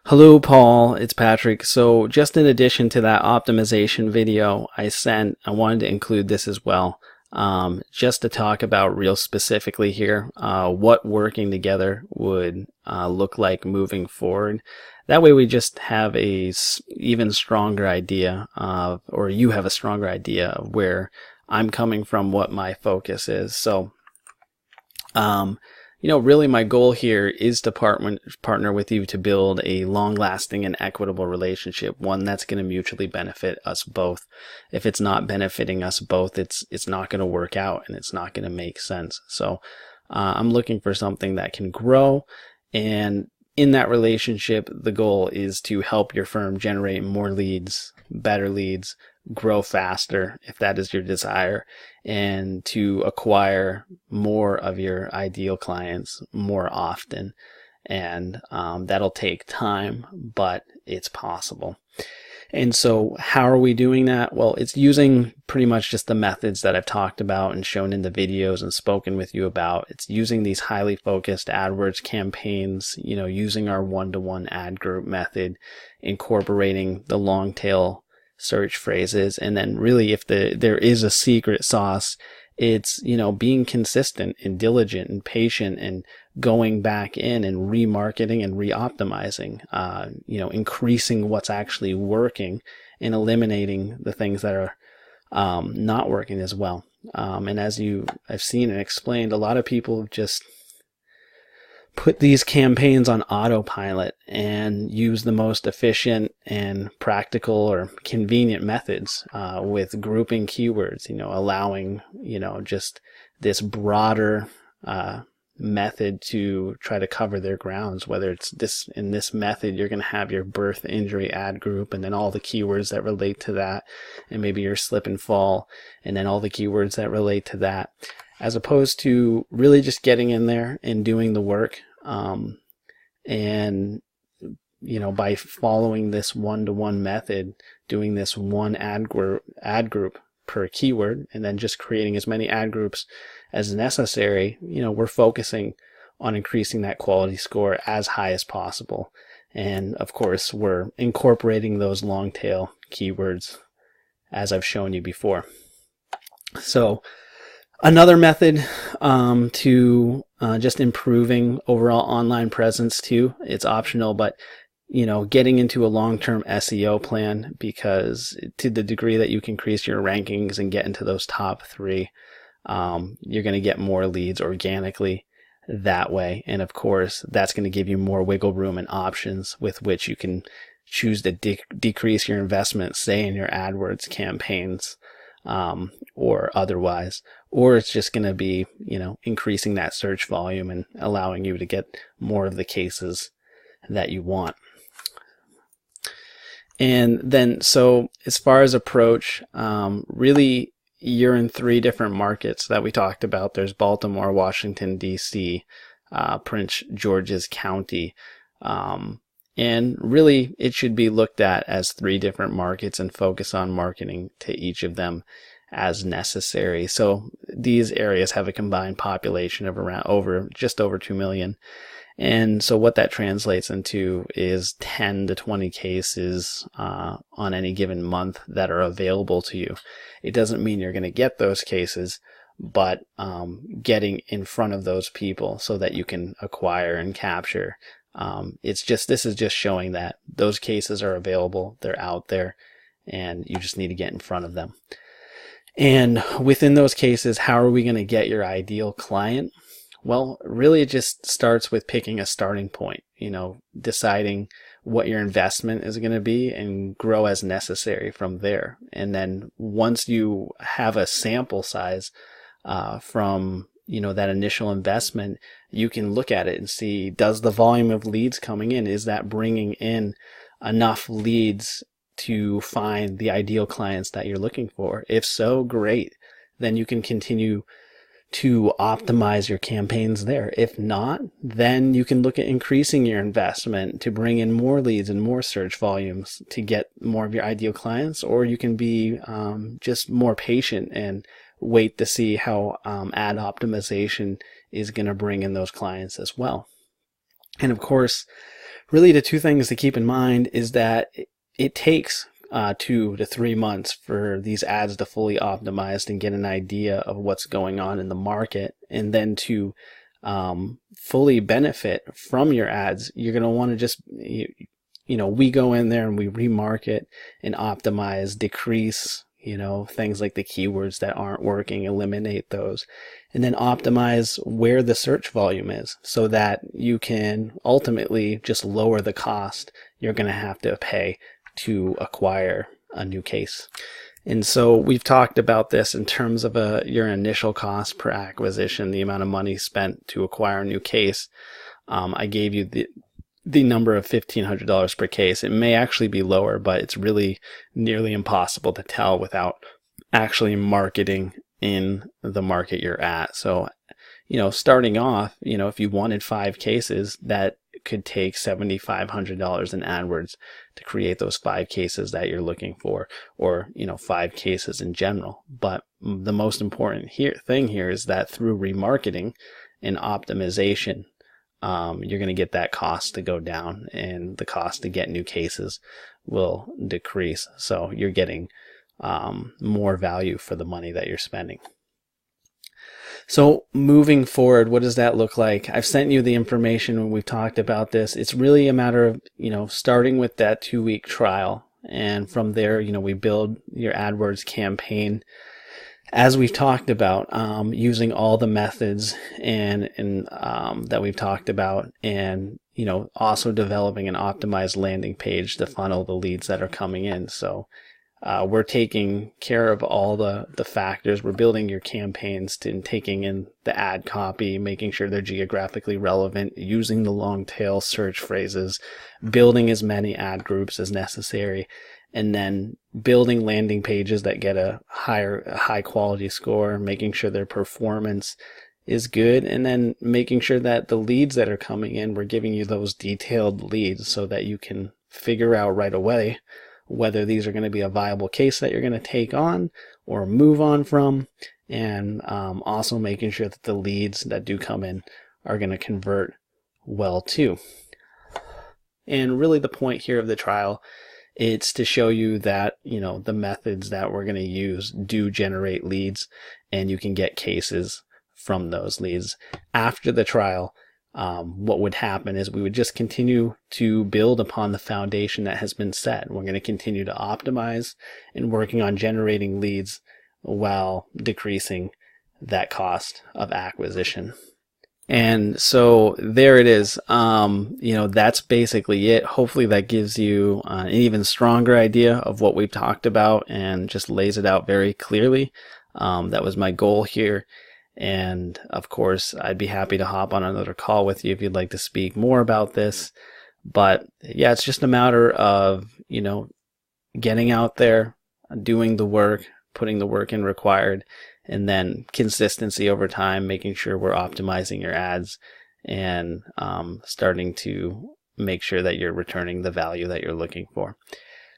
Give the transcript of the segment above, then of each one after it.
Hello, Paul. It's Patrick. So, just in addition to that optimization video I sent, I wanted to include this as well. Just to talk about real specifically here, what working together would look like moving forward. That way, we just have a even stronger idea of, or you have a stronger idea of where I'm coming from, what my focus is. So, really my goal here is to partner with you to build a long-lasting and equitable relationship, one that's going to mutually benefit us both. If it's not benefiting us both, it's not going to work out and it's not going to make sense. So I'm looking for something that can grow, and in that relationship, the goal is to help your firm generate more leads, better leads, grow faster if that is your desire, and to acquire more of your ideal clients more often. And that'll take time, but it's possible. And so how are we doing that? Well, it's using pretty much just the methods that I've talked about and shown in the videos and spoken with you about. It's using these highly focused AdWords campaigns, using our one-to-one ad group method, incorporating the long tail search phrases. And then really, if there is a secret sauce, it's, being consistent and diligent and patient and going back in and remarketing and re-optimizing, increasing what's actually working and eliminating the things that are not working as well. And as I've seen and explained, a lot of people have just put these campaigns on autopilot and use the most efficient and practical or convenient methods with grouping keywords, allowing, just this broader method to try to cover their grounds. Whether it's in this method, you're going to have your birth injury ad group and then all the keywords that relate to that, and maybe your slip and fall and then all the keywords that relate to that, as opposed to really just getting in there and doing the work. And by following this one-to-one method, doing this one ad group per keyword, and then just creating as many ad groups as necessary, we're focusing on increasing that quality score as high as possible. And of course, we're incorporating those long tail keywords as I've shown you before. So another method to just improving overall online presence too, it's optional, but getting into a long-term SEO plan, because to the degree that you can increase your rankings and get into those top 3, you're going to get more leads organically that way. And of course, that's going to give you more wiggle room and options with which you can choose to decrease your investment, say in your AdWords campaigns, or otherwise, or it's just going to be, increasing that search volume and allowing you to get more of the cases that you want. And then, so as far as approach, really you're in 3 different markets that we talked about. There's Baltimore, Washington, D.C., Prince George's County. And really it should be looked at as 3 different markets and focus on marketing to each of them as necessary. So these areas have a combined population of just over 2 million. And so what that translates into is 10 to 20 cases on any given month that are available to you. It doesn't mean you're going to get those cases, but getting in front of those people so that you can acquire and capture. This is just showing that those cases are available, they're out there, and you just need to get in front of them. And within those cases, how are we going to get your ideal client? Well, really it just starts with picking a starting point, deciding what your investment is going to be and grow as necessary from there. And then once you have a sample size from that initial investment, you can look at it and see, does the volume of leads coming in, is that bringing in enough leads to find the ideal clients that you're looking for? If so, great. Then you can continue to optimize your campaigns there. If not, then you can look at increasing your investment to bring in more leads and more search volumes to get more of your ideal clients, or you can be just more patient and wait to see how ad optimization is going to bring in those clients as well. And of course, really the two things to keep in mind is that it takes 2 to 3 months for these ads to fully optimized and get an idea of what's going on in the market, and then to fully benefit from your ads, you're going to want to just, we go in there and we remarket and optimize, decrease, things like the keywords that aren't working, eliminate those, and then optimize where the search volume is so that you can ultimately just lower the cost you're going to have to pay to acquire a new case. And so we've talked about this in terms of your initial cost per acquisition, the amount of money spent to acquire a new case. I gave you the number of $1,500 per case. It may actually be lower, but it's really nearly impossible to tell without actually marketing in the market you're at. So, starting off, if you wanted 5 cases, that could take $7,500 in AdWords to create those 5 cases that you're looking for, or 5 cases in general. But the most important thing here is that through remarketing and optimization, you're going to get that cost to go down, and the cost to get new cases will decrease. So you're getting more value for the money that you're spending. So moving forward, what does that look like? I've sent you the information when we've talked about this. It's really a matter of, starting with that 2-week trial. And from there, we build your AdWords campaign, as we've talked about, using all the methods and that we've talked about, and, also developing an optimized landing page to funnel the leads that are coming in. So we're taking care of all the factors. We're building your campaigns and taking in the ad copy, making sure they're geographically relevant, using the long tail search phrases, building as many ad groups as necessary, and then building landing pages that get a high quality score, making sure their performance is good, and then making sure that the leads that are coming in, we're giving you those detailed leads so that you can figure out right away whether these are going to be a viable case that you're going to take on or move on from, and also making sure that the leads that do come in are going to convert well too. And really the point here of the trial, it's to show you that, the methods that we're going to use do generate leads, and you can get cases from those leads. After the trial, what would happen is we would just continue to build upon the foundation that has been set. We're going to continue to optimize and working on generating leads while decreasing that cost of acquisition. And so there it is. That's basically it. Hopefully that gives you an even stronger idea of what we've talked about and just lays it out very clearly. That was my goal here. And of course, I'd be happy to hop on another call with you if you'd like to speak more about this. But yeah, it's just a matter of, getting out there, doing the work, putting the work in required, and then consistency over time, making sure we're optimizing your ads and starting to make sure that you're returning the value that you're looking for.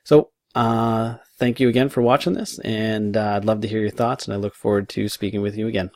So thank you again for watching this, and I'd love to hear your thoughts, and I look forward to speaking with you again.